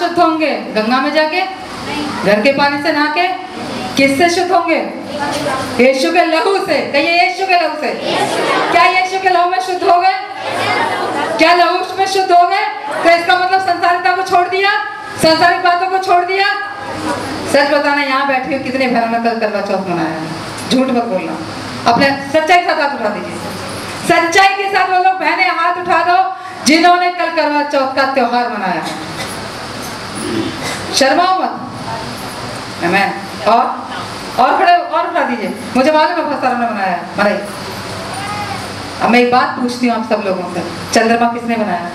शुद्ध होंगे? गंगा में जाके, घर के पानी से नहा के? किससे शुद्ध होंगे? यीशु के लहू से। कहिए यीशु के लहू से। क्या यीशु के लहू में शुद्ध हो गए? क्या लहू में शुद्ध हो गए? तो इसका मतलब संसारिकता को छोड़ दिया, संसारिक बातों को छोड़ दिया। सच बताना, यहाँ बैठे हो कितने भयानक कल करवा चौथ मनाया है, झूठ मत बोलना। अपने सच्चाई के साथ हाथ उठा दीजिए, सच्चाई के साथ वो लोग बहने हाथ उठा दो जिन्होंने कल करवा चौथ का त्योहार मनाया है। शर्माओ मत। आमीन। और खड़े और उठा दीजिए। मुझे मालूम है बहुत सारा ने बनाया है, बनाइए। अब मैं एक बात पूछती हूँ आप सब लोगों से, चंद्रमा किसने बनाया?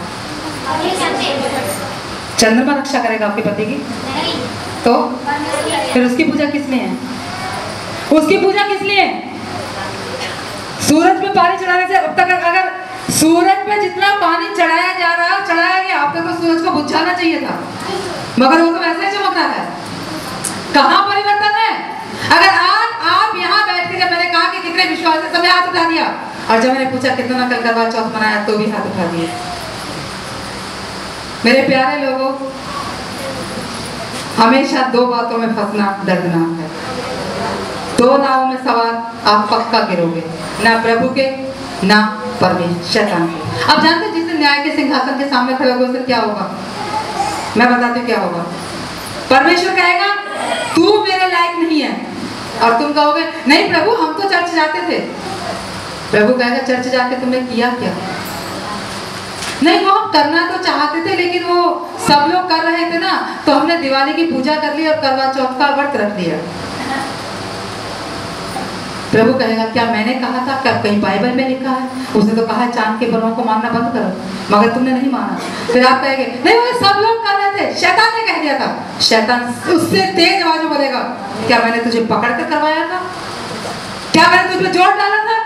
चंद्रमा रक्षा करेगा आपके पति की? तो फिर उसकी पूजा किस लिए है? उसकी पूजा किस लिए है? सूरज पे पानी चढ़ाने से अब तक अगर सूरज पे जितना पानी चढ़ाया जा रहा है, चढ़ाया गया, अब तक तो सूरज को बुझाना चाहिए था, मगर वो तो वैसे ही चमक रहा है। कहाँ परिवर्तन है? अगर आज आप यहाँ बैठ के, जब मैंने कहा कि कितने विश्वास है, सबने हाथ उठा दिया, और जब मैंने पूछा कितना कल करवा चौथ मनाया, तो भी हाथ उठा दिए। मेरे प्यारे लोगों, हमेशा दो बातों में फंसना दर्दनाक है। दो नावों में सवार आप पक्का गिरोगे, ना प्रभु के ना परमेश्वर शैतान के। अब जानते जिस दिन न्याय के सिंहासन के सामने खड़े होगे, उस दिन क्या होगा? मैं बताती हूँ क्या होगा। परमेश्वर कहेगा तू मेरे लायक नहीं है, और तुम कहोगे नहीं प्रभु हम तो चर्च जाते थे। प्रभु कहेगा चर्च जाके तुमने किया क्या? नहीं, वो हम करना तो चाहते थे, लेकिन वो सब लोग कर रहे थे ना, तो हमने दिवाली की पूजा कर ली और करवा चौथ का व्रत रख लिया। प्रभु कहेगा क्या मैंने कहा था? क्या कहीं बाइबल में लिखा है? उसने तो कहा है चांद के ग्रहों को मानना बंद करो, मगर तुमने नहीं माना। फिर आप कहेंगे नहीं वो सब लोग कर रहे थे, शैतान ने कह दिया था। शैतान उससे तेज आवाज में बोलेगा क्या मैंने तुझे पकड़ कर करवाया था? क्या मैंने तुझे जोर डाला था?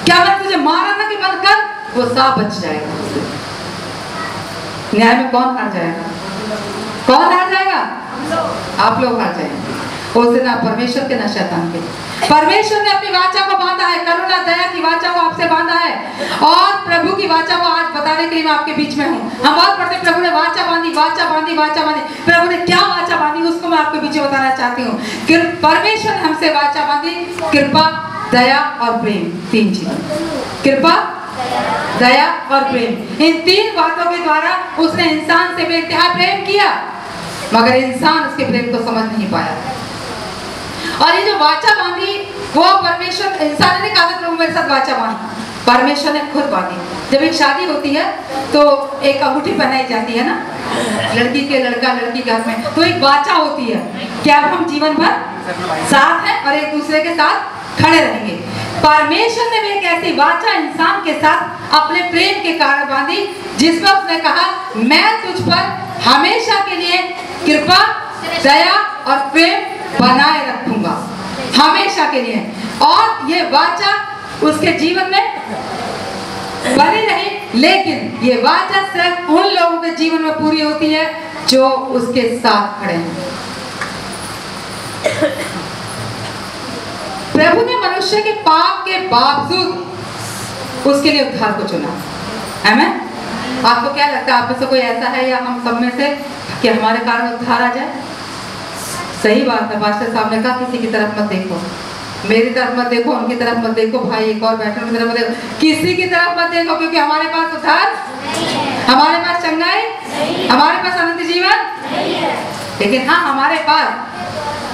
क्या मैंने तुझे मारा था कि बंद कर? वो सांप बच जाएगा। न्याय में कौन हार जाएगा? कौन हार जाएगा? आप लोग हार जाएंगे। उस दिन ना परमेश्वर के ना शैतान के। परमेश्वर ने अपनी वाचा को बांधा है, करुणा दया की वाचा को आपसे बांधा है, और प्रभु की वाचा को आज बताने के लिए मैं आपके बीच में हूँ। हम बहुत पढ़ते प्रभु ने वाचा बांधी, वाचा बांधी, वाचा बांधी। प्रभु ने क्या वाचा बांधी उसको मैं आपके बीच में बताना चाहती हूँ। परमेश्वर ने हमसे वाचा बांधी, कृपा दया और प्रेम, तीन चीज। कृपा दया और प्रेम, इन तीन बातों के द्वारा उसने इंसान से बेइंतहा प्रेम किया, मगर इंसान उसके प्रेम को समझ नहीं पाया। और ये जो वाचा बांधी वो परमेश्वर, इंसान ने कहा प्रभु मेरे साथ वाचा बांधी, परमेश्वर ने खुद बांधी। जब एक शादी होती है तो एक अंगूठी पहनाई जाती है ना, लड़की के लड़का लड़की के हाथ में, तो एक वाचा होती है कि अब हम जीवन भर साथ हैं और एक दूसरे के साथ खड़े रहेंगे। परमेश्वर ने भी एक ऐसी वाचा इंसान के साथ अपने प्रेम के कारण बांधी, जिसमें उसने कहा मैं तुझ पर हमेशा के लिए कृपा दया और प्रेम बनाए रखूंगा, हमेशा के लिए। और ये वाचा उसके जीवन में बनी रही, लेकिन ये वाचा सिर्फ उन लोगों के जीवन में पूरी होती है जो उसके साथ खड़े हैं। प्रभु ने मनुष्य के पाप के बावजूद उसके लिए उद्धार को चुना। आमीन। आपको क्या लगता है, आप में से कोई ऐसा है या हम सब में से कि हमारे कारण उद्धार आ जाए? सही बात है। पास्टर साहब ने कहा किसी की तरफ मत देखो, मेरी तरफ मत देखो, उनकी तरफ मत देखो, भाई एक और बैठे उनकी तरफ मत देखो, किसी की तरफ मत देखो, क्योंकि हमारे पास उद्धार, हमारे पास चंगाई, हमारे पास अनंत जीवन, लेकिन हाँ हमारे पास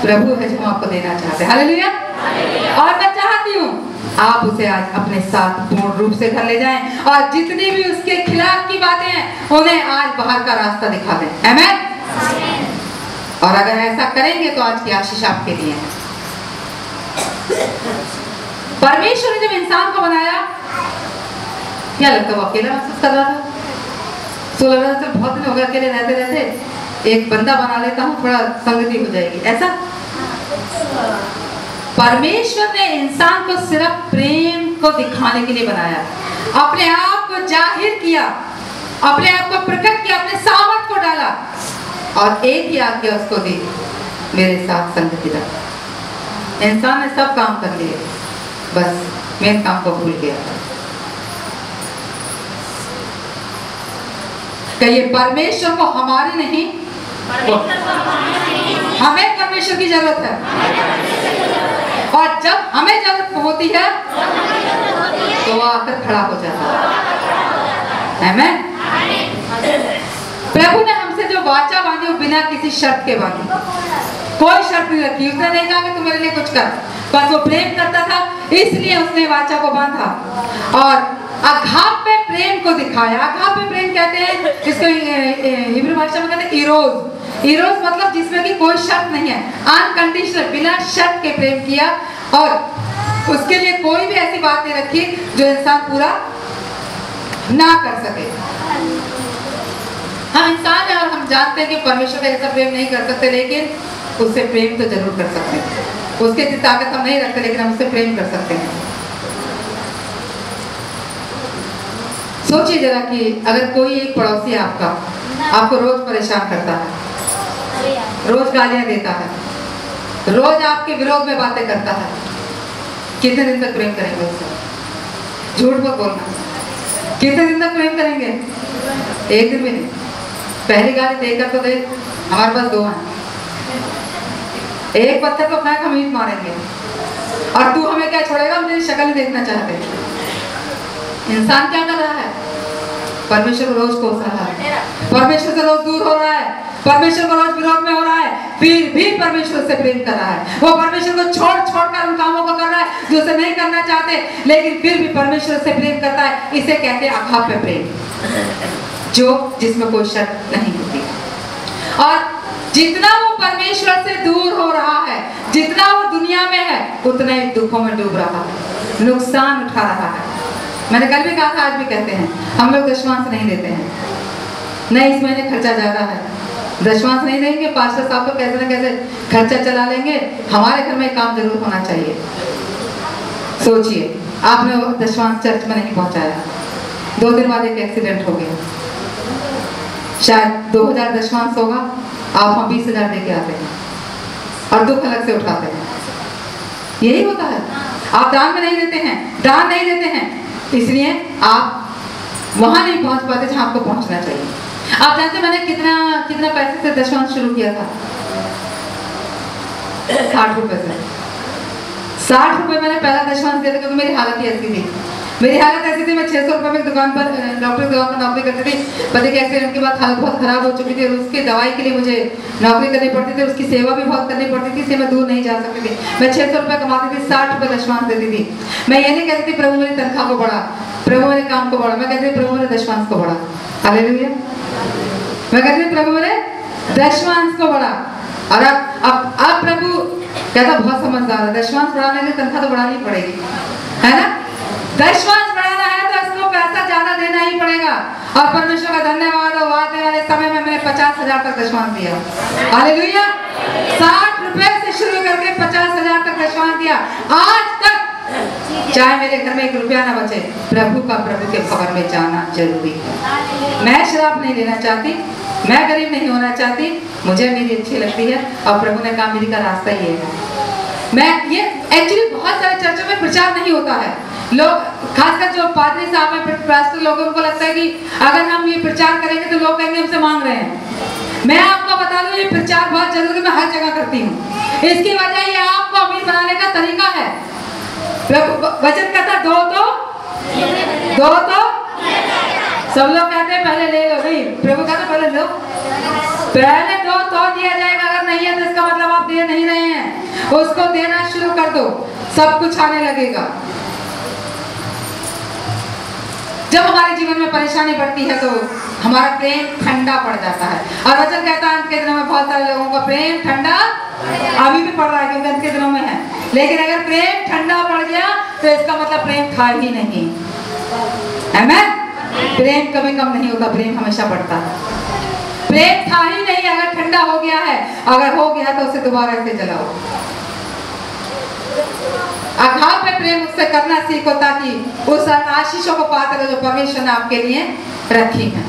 प्रभु है जो आपको देना चाहते हैं। हालेलुया। और मैं चाहती हूँ आप उसे आज अपने साथ पूर्ण रूप से घर ले जाएं, और जितनी भी उसके खिलाफ की बातें हैं उन्हें आज बाहर का रास्ता दिखा दें। आमीन। और अगर ऐसा करेंगे तो आज की आशीष आपके लिए है। परमेश्वर ने जब इंसान को बनाया, क्या लगता है वो अकेला महसूस कर रहा था? तो लग रहा था बहुत दिन हो गए अकेले रहते रहते, एक बंदा बना लेता हूँ, थोड़ा संगति हो जाएगी, ऐसा? परमेश्वर ने इंसान को सिर्फ प्रेम को दिखाने के लिए बनाया, अपने आप को जाहिर किया, अपने आप को प्रकट किया, अपने सामर्थ को डाला, और एक ही आज्ञा उसको दी, मेरे साथ संगति रख। इंसान ने सब काम कर लिए, बस मेरे काम को भूल गया। कहिए परमेश्वर को हमारी नहीं हमें परमेश्वर की जरूरत है, और जब हमें जरूरत होती है तो वो आकर खड़ा हो जाता है। आमीन। प्रभु ने हमसे जो वाचा बांधी वो बिना किसी शर्त के बांधी, कोई शर्त नहीं रखी। उसने नहीं कहा कि तू मेरे लिए कुछ कर, बस वो प्रेम करता था इसलिए उसने वाचा को बांधा और अगापे प्रेम को दिखाया। अगापे प्रेम कहते हैं इसको हिब्रू भाषा में कहते हैं इरोज। इरोज मतलब जिसमें कि कोई शर्त नहीं है, अनकंडीशनल, बिना शर्त के प्रेम किया और उसके लिए कोई भी ऐसी बात नहीं रखी जो इंसान पूरा ना कर सके। हम इंसान हैं और हम जानते हैं कि परमेश्वर का ऐसा प्रेम नहीं कर सकते, लेकिन उससे प्रेम तो जरूर कर सकते हैं। उसके जितनी ताकत हम नहीं रखते, लेकिन हम उससे प्रेम कर सकते हैं। सोचिए जरा कि अगर कोई एक पड़ोसी आपको रोज परेशान करता है, रोज गालियां देता है, रोज आपके विरोध में बातें करता है, कितने दिन तक प्रेम करेंगे उससे? झूठ मत बोलना। कितने दिन तक प्रेम करेंगे? एक दिन भी नहीं। पहली गाली देकर तो देख, हमारे पास दो हैं। एक पत्थर को अपना हम ईंट मारेंगे और तू हमें क्या छोड़ेगा? हम तेरी शक्ल देखना चाहते हैं। इंसान क्या कर रहा है? परमेश्वर को रोज कोस रहा है, परमेश्वर से रोज दूर हो रहा है, परमेश्वर को रोज विरोध में हो रहा है, फिर भी परमेश्वर से प्रेम कर रहा है। वो परमेश्वर को छोड़ कर उन कामों को कर रहा है जो उसे नहीं करना चाहते, लेकिन फिर भी परमेश्वर से प्रेम करता है। इसे कहते हैं अगापे प्रेम, जो जिसमें कोई शर्त नहीं होती। और जितना वो परमेश्वर से दूर हो रहा है, जितना वो दुनिया में है, उतना ही दुखों में डूब रहा है, नुकसान उठा रहा है। मैंने कल भी कहा था, आज भी कहते हैं, हम लोग दशमांश नहीं देते हैं। नहीं, इस महीने खर्चा ज्यादा है, दशमांश नहीं देंगे, पास्टर साहब तो कैसे न कैसे खर्चा चला लेंगे, हमारे घर में काम जरूर होना चाहिए। सोचिए, आपने दशमांश चर्च में नहीं पहुंचाया, 2 दिन बाद एक एक्सीडेंट हो गया, शायद 2000 दशमांश होगा, आप हम 20,000 दे के आते हैं और दुख अलग से उठाते हैं। यही होता है। आप दान में नहीं देते हैं, दान नहीं देते हैं, इसलिए आप वहां नहीं पहुंच पाते जहां आपको पहुंचना चाहिए। आप जानते मैंने कितना पैसे से दशमांश शुरू किया था? 60 रुपए से। 60 रुपए मैंने पहला दशमांश दिया था, क्योंकि मेरी हालत ही ऐसी थी। मेरी हालत ऐसी थी, मैं 600 रुपए में दुकान पर, डॉक्टर की दुकान पर नौकरी करती थी। पति के एक्सीडेंट के बाद हालत बहुत खराब हो चुकी थी और उसकी दवाई के लिए मुझे नौकरी करनी पड़ती थी, उसकी सेवा भी बहुत करनी पड़ती थी, इसलिए मैं दूर नहीं जा सकती थी। मैं 600 रुपए कमाती थी, 60 रुपए दशमांश देती थी। मैं ये नहीं कहती थी प्रभु मेरी तनख्वाह को बढ़ा, प्रभु मेरे काम को बढ़ा, मैं कहती थी प्रभु मेरे दशमांश को बढ़ा। हालेलुया। मैं कहती थी प्रभु मेरे दशमांश को बढ़ा। और अब प्रभु कहता बहुत समझदार है, दशमांश बढ़ाने के लिए तनख्वाह तो बढ़ानी पड़ेगी, है ना? दशमांश बढ़ाना है तो इसको पैसा ज्यादा देना ही पड़ेगा। और परमेश्वर का धन्यवाद हो, आने वाले समय में मैंने 50,000 तक दशमांश दिया। हालेलुया। 60 रुपए से शुरू करके 50,000 तक दशमांश दिया। आज तक चाहे मेरे घर में 1 रुपया ना बचे, प्रभु के भवन में जाना जरूरी है। मैं शराब नहीं लेना चाहती, मैं गरीब नहीं होना चाहती, मुझे मेरी अच्छी लगती है और प्रभु ने कहा मेरी का रास्ता ये है। मैं ये एक्चुअली बहुत सारे चर्चों में प्रचार नहीं होता है। लोग, खासकर जो पादरी साहब हैं, पास्टर लोगों को लगता है कि अगर हम ये प्रचार करेंगे तो लोग कहेंगे हमसे मांग रहे हैं। मैं आपको बता दूं, ये प्रचार बहुत जरूरी, मैं हर जगह करती हूँ। इसकी वजह ये आपको अमीर बनाने का तरीका है। वचन कहता दो तो सब लोग कहते हैं पहले ले लो, नहीं, प्रभु कहता पहले लो, पहले दो तो दिया जाएगा। अगर नहीं है तो इसका मतलब आप दे नहीं रहे हैं। उसको देना शुरू कर दो, सब कुछ आने लगेगा। जब हमारे जीवन में परेशानी बढ़ती है तो हमारा प्रेम ठंडा पड़ जाता है। और वचन कहता है अंत के दिनों में बहुत सारे लोगों का प्रेम ठंडा अभी भी पड़ रहा है, क्योंकि अंत के दिनों में है। लेकिन अगर प्रेम ठंडा पड़ गया तो इसका मतलब प्रेम था ही नहीं। आमीन। प्रेम कभी कम नहीं होता, प्रेम हमेशा बढ़ता है। प्रेम था ही नहीं, अगर ठंडा हो गया है, अगर हो गया तो उसे दोबारा से जलाओ। अगापे प्रेम उससे करना सीखो, ताकि उस आशीषों को पाते रहो जो परमेश्वर ने आपके लिए रखी है।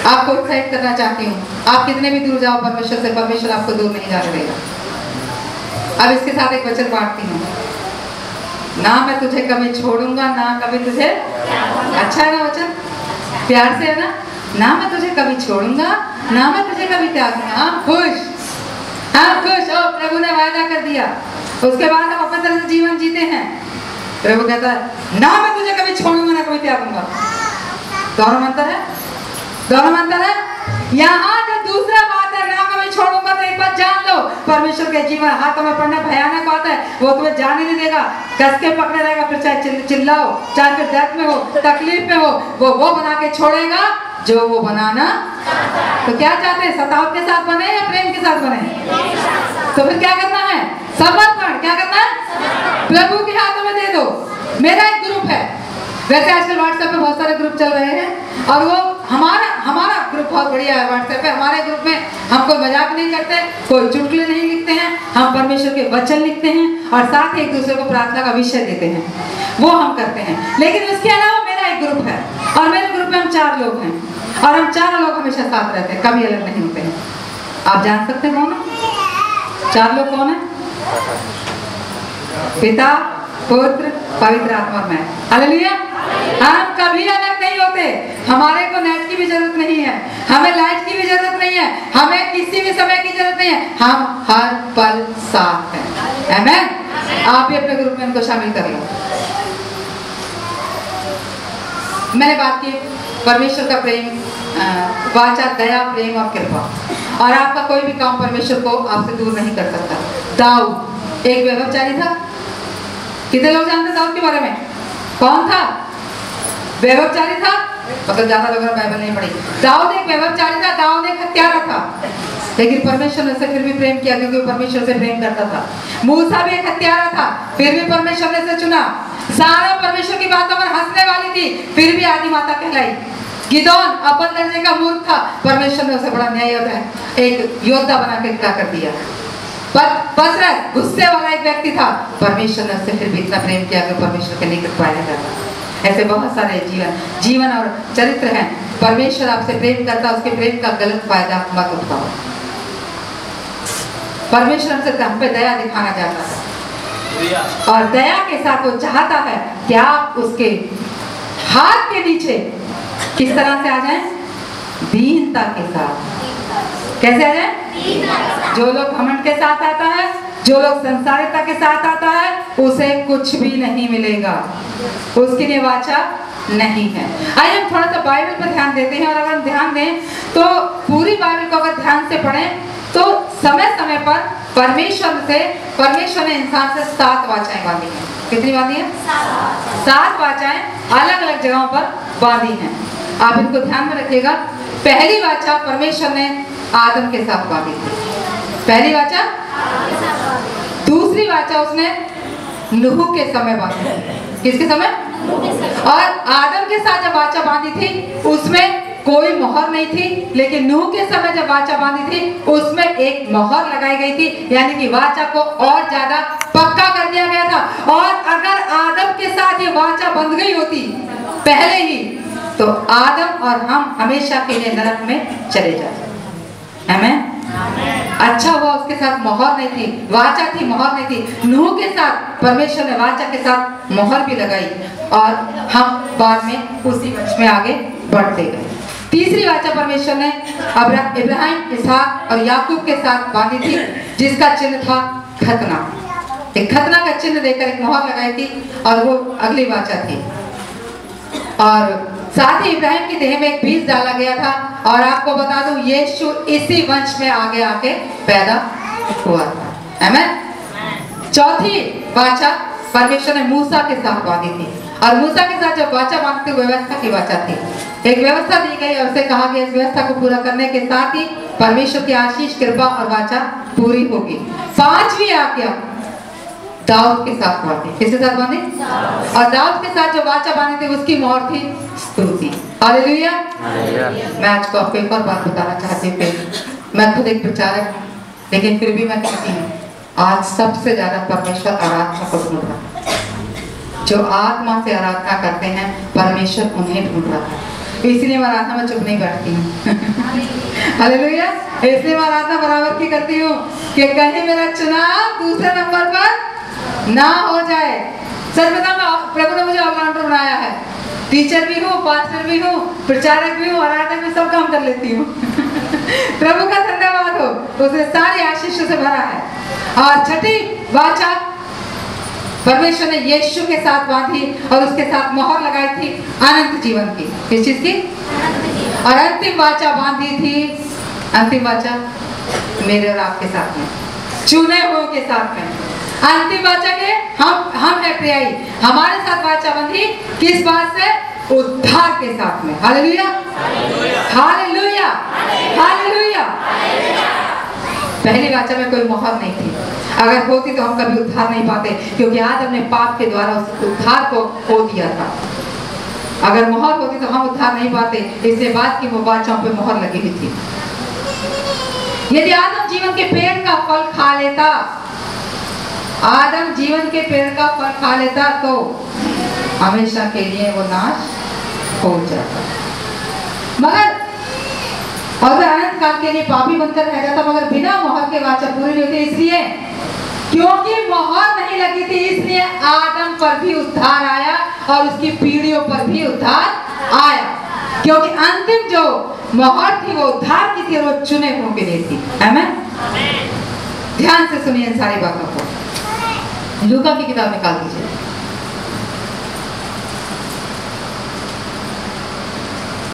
आपको उत्साहित करना चाहती हूँ, आप कितने भी दूर जाओ परमेश्वर से, परमेश्वर आपको दूर नहीं जाने देगा। अब इसके साथ एक वचन बांटती हूँ, ना मैं तुझे कभी छोड़ूंगा, ना कभी तुझे। अच्छा है ना वचन? प्यार से है ना? ना मैं तुझे कभी छोड़ूंगा, ना मैं तुझे कभी त्यागूंगा। हम खुश, हम खुश। और प्रभु ने वायदा कर दिया, उसके बाद हम अपने तरह से जीवन जीते हैं। प्रभु कहता है ना मैं तुझे कभी छोड़ूंगा, ना कभी त्यागूंगा। दोनों मंत्र है, दोनों मंत्र है। यहाँ जो दूसरा बात है ना कभी छोड़ूंगा, तो एक बात जान लो, परमेश्वर के जीवन हाथों में पड़ना भयानक बात है। वो तुम्हें जाने नहीं देगा, कस के पकड़े रहेगा, फिर चाहे चिल्लाओ, चाहे फिर दर्द में हो, तकलीफ में हो, वो बना के छोड़ेगा जो वो बनाना। तो क्या चाहते हैं, सताव के साथ बने या प्रेम के साथ बने? तो फिर क्या करना है? समर्पण। क्या करना है? प्रभु के हाथों में दे दो। मेरा एक ग्रुप है, वैसे आजकल व्हाट्सएप पे बहुत सारे ग्रुप चल रहे हैं, और वो हमारा ग्रुप बहुत बढ़िया है व्हाट्सएप पे। हमारे ग्रुप में हम कोई मजाक नहीं करते, कोई चुटकुले नहीं लिखते हैं, हम परमेश्वर के वचन लिखते हैं और साथ ही एक दूसरे को प्रार्थना का विषय देते हैं, वो हम करते हैं। लेकिन उसके अलावा मेरा एक ग्रुप है, और मेरे ग्रुप में हम 4 लोग हैं, और हम 4 लोग हमेशा साथ रहते हैं, कभी अलग नहीं होते हैं। आप जान सकते हैं कौन है 4 लोग? कौन है? पिता, पुत्र, पवित्र आत्मा और मैं। हालेलुया। हम कभी अलग नहीं होते। हमारे को नेट की भी जरूरत नहीं है, हमें लाइट की भी जरूरत नहीं है, हमें किसी भी समय की जरूरत नहीं है। हम हर पल साथ हैं। आमीन। आप भी अपने ग्रुप में उनको शामिल कर लो। मैंने बात की परमेश्वर का प्रेम, वाचा, दया, प्रेम और कृपा, और आपका कोई भी काम परमेश्वर को आपसे दूर नहीं कर सकता। दाऊद एक व्यभिचारी था। कितने लोग जानते हैं दाऊद के बारे में? कौन था? व्यभिचारी था। मतलब ज्यादा लोगों ने बाइबल नहीं पढ़ी। दाऊद एक व्यभिचारी था, दाऊद एक हत्यारा था, लेकिन परमेश्वर ने से फिर भी प्रेम किया, क्योंकि वो परमेश्वर से प्रेम करता था। मूसा भी एक हत्यारा था, फिर भी परमेश्वर ने उसे चुना। सारा परमेश्वर की बातों पर हंसने वाली थी, फिर भी आदि माता कहलाई। गिदोन अपन दर्जे का मूर्ख था, परमेश्वर ने उसे बड़ा न्याय और एक योद्धा बना के क्या कर दिया। पतरस गुस्से वाला एक व्यक्ति था, परमेश्वर ने उससे फिर भी इतना प्रेम किया कि परमेश्वर के निकट पाया जाता। ऐसे बहुत सारे जीवन और चरित्र हैं। परमेश्वर आपसे प्रेम करता, उसके प्रेम का गलत फायदा मत उठाओ। परमेश्वर हमसे हम पे दया दिखाना चाहता है, और दया के साथ वो चाहता है कि आप उसके हाथ के नीचे किस तरह से आ जाएं? दीनता के साथ। कैसे आ जाए? जो लोग घमंड के साथ आता है, जो लोग संसारिकता के साथ आता है, उसे कुछ भी नहीं मिलेगा, उसकी लिए वाचा नहीं है। आइए हम थोड़ा सा बाइबल पर ध्यान देते हैं, और अगर हम ध्यान दें तो पूरी बाइबल को अगर ध्यान से पढ़ें तो समय समय पर परमेश्वर ने इंसान से 7 वाचाएं बांधी हैं। कितनी बांधी हैं? 7 वाचाएं अलग अलग जगहों पर बांधी हैं। आप इनको ध्यान में रखिएगा। पहली वाचा परमेश्वर ने आदम के साथ बांधी थी, पहली वाचा। दूसरी वाचा उसने नूह के समय बांधी थी। किसके समय? और आदम के साथ जब वाचा बांधी थी उसमें कोई मोहर नहीं थी, लेकिन नूह के समय जब वाचा बांधी थी उसमें एक मोहर लगाई गई थी, यानी कि वाचा को और ज्यादा पक्का कर दिया गया था। और अगर आदम के साथ ये वाचा बंध गई होती पहले ही, तो आदम और हम हमेशा के लिए नरक में चले जाते। आमीन। अच्छा हुआ उसके साथ मोहर नहीं थी, वाचा थी, मोहर नहीं थी। नूह के साथ परमेश्वर ने वाचा के साथ मोहर भी लगाई, और हम बाद में उसी वंश में आगे बढ़ते गए। तीसरी वाचा परमेश्वर ने इब्राहिम, इसहाक और याकूब के साथ बांधी थी, जिसका चिन्ह था खतना। एक खतना का चिन्ह देकर एक मोहर लगाई थी, और वो अगली वाचा थी। और साथ ही इब्राहिम की देह में एक बीज डाला गया था, और आपको बता दूं यीशु इसी वंश में आगे आके पैदा हुआ था। आमीन। चौथी वाचा परमेश्वर ने मूसा के साथ बांधी थी, और मूसा के साथ जब वाचा बांधते व्यवस्था की वाचा थी। एक व्यवस्था दी गई और उसे कहा गया इस व्यवस्था को पूरा करने के साथ ही परमेश्वर की आशीष, कृपा और वाचा पूरी होगी। 5वीं आज्ञा दाऊद के साथ बांधी। किसके साथ बांधी? और दाऊद के साथ जो वाचा बांधी थी उसकी मोहर थी स्तुति। हालेलुया। मैं आज को आपको एक और बात बताना चाहती हूँ। मैं खुद एक प्रचारक, लेकिन फिर भी मैं कहती हूँ आज सबसे ज्यादा परमेश्वर आराधना को ढूंढ रहा है। जो आत्मा से आराधना करते हैं परमेश्वर उन्हें ढूंढ रहा है। इसलिए मैं आराधना में चुप नहीं बैठती हूँ। हालेलुया। इसलिए मैं आराधना बराबर की करती हूँ कि कहीं मेरा चुनाव दूसरे नंबर पर ना हो जाए। सच बताऊं, प्रभु ने मुझे ऑलराउंडर बनाया है। टीचर भी हूँ, पास्टर भी हूँ, प्रचारक भी हूँ, आराधक भी, सब काम कर लेती हूँ। प्रभु का धन्यवाद हो, उसने सारी आशीष से भरा है। और छठी वाचा परमेश्वर ने यीशु के साथ बांधी और उसके साथ मोहर लगाई थी अनंत जीवन की। किस चीज की? और अंतिम वाचा बांधी थी, अंतिम वाचा मेरे और आपके साथ में, चुने हुए के साथ में। अंतिम वाचा के हम है प्रियाई, हमारे साथ वाचा बंधी किस बात से? उद्धार के साथ में। Hallelujah, hallelujah, hallelujah. पहली वाचा में कोई मोहर नहीं थी, अगर होती तो हम कभी उद्धार नहीं पाते, क्योंकि आज हमने पाप के द्वारा उस उद्धार को खो दिया था। अगर मोहर होती तो हम उद्धार नहीं पाते, इसलिए बात की वो वाचाओं पे मोहर लगी हुई थी। यदि आदम जीवन के पेड़ का फल खा लेता, आदम जीवन के पेड़ का फल खा लेता तो हमेशा के लिए वो नाश हो जाता, मगर और वह अनंत काल के लिए पापी बनकर रह जाता। मगर बिना मोहर के वाचा पूरी नहीं होती, इसलिए क्योंकि मोहर नहीं लगी थी, इसलिए आदम पर भी उद्धार आया और उसकी पीढ़ियों पर भी उद्धार आया। क्योंकि अंतिम जो मोहर थी वो उद्धार की थी और वो चुने हुओं के लिए थी। आमीन। ध्यान से सुनिए इन सारी बातों को। लूका की किताब निकाल दीजिए।